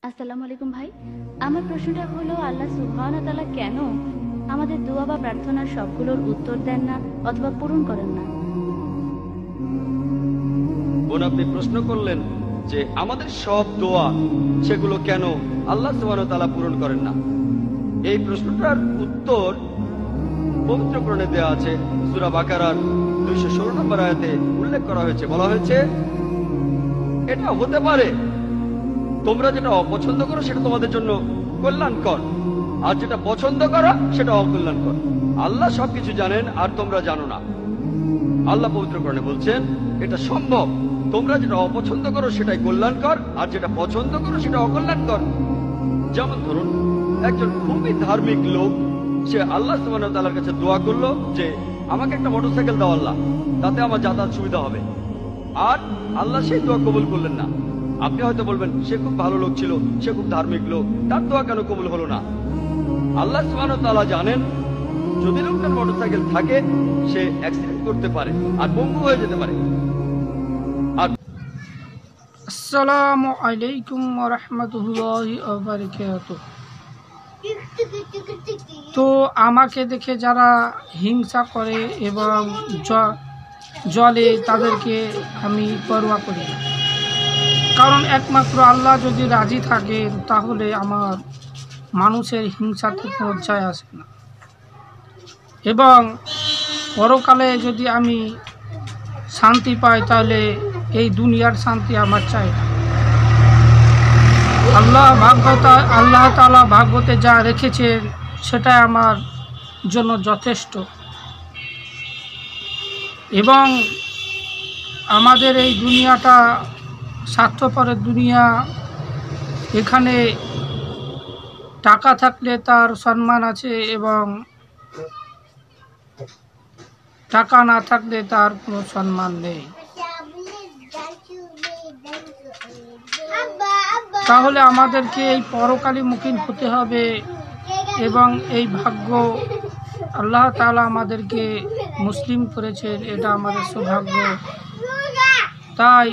আসসালামু আলাইকুম ভাই। আমার প্রশ্নটা হলো, আল্লাহ সুবহানাহু ওয়া তাআলা কেন আমাদের দোয়া বা প্রার্থনার সবগুলোর উত্তর দেন না অথবা পূরণ করেন না? বোন, আপনি প্রশ্ন করলেন যে আমাদের সব দোয়া সেগুলো কেন আল্লাহ সুবহানাহু ওয়া তাআলা পূরণ করেন না। এই প্রশ্নটার উত্তর পবিত্র কোরআনে দেওয়া আছে। সূরা বাকারার 216 নম্বর আয়াতে উল্লেখ করা হয়েছে, বলা হয়েছে এটা হতে পারে তোমরা যেটা অপছন্দ করো সেটা তোমাদের জন্য কল্যাণকর, আর যেটা পছন্দ করো সেটা অকল্যাণকর। আল্লাহ সবকিছু জানেন আর তোমরা জানো না। আল্লাহ পবিত্র কোরআনে বলছেন এটা সম্ভব, তোমরা যেটা অপছন্দ করো সেটাই কল্যাণকর, আর যেটা পছন্দ করো সেটা অকল্যাণকর। যেমন ধরুন, একজন খুবই ধার্মিক লোক, সে আল্লাহ সুবহানাহু ওয়া তাআলার কাছে দোয়া করলো যে আমাকে একটা মোটরসাইকেল দাও আল্লাহ, তাতে আমার যাতায়াত সুবিধা হবে। আর আল্লাহ সেই দোয়া কবুল করলেন না। আপনি হয়তো বলবেন সে খুব ভালো লোক ছিল, সে খুব ধার্মিক লোক, তার দোয়া কেন কবুল হলো না? আল্লাহ সুবহানাহু ওয়া তাআলা জানেন যদি লোকটার মোটরসাইকেল থাকে সে অ্যাক্সিডেন্ট করতে পারে আর পঙ্গু হয়ে যেতে পারে। আসসালামু আলাইকুম ওয়া রাহমাতুল্লাহি ওয়া বারাকাতুহু। তো আমাকে দেখে যারা হিংসা করে এবং জলে তাদেরকে আমি পরোয়া করি না, কারণ একমাত্র আল্লাহ যদি রাজি থাকেন তাহলে আমার মানুষের হিংসাতে কোনো যায় আসে না। এবং পরকালে যদি আমি শান্তি পাই তাহলে এই দুনিয়ার শান্তি আমার চাই না। আল্লাহ তাআলা ভাগবতে যা রেখেছেন সেটাই আমার জন্য যথেষ্ট। এবং আমাদের এই দুনিয়াটা স্বার্থপরের দুনিয়া, এখানে টাকা থাকলে তার সম্মান আছে এবং টাকা না থাকলে তার কোনো সম্মান নেই। তাহলে আমাদেরকে এই পরকালী মুখী হতে হবে এবং এই ভাগ্য আল্লাহ তাআলা আমাদেরকে মুসলিম করেছেন, এটা আমাদের সৌভাগ্য। তাই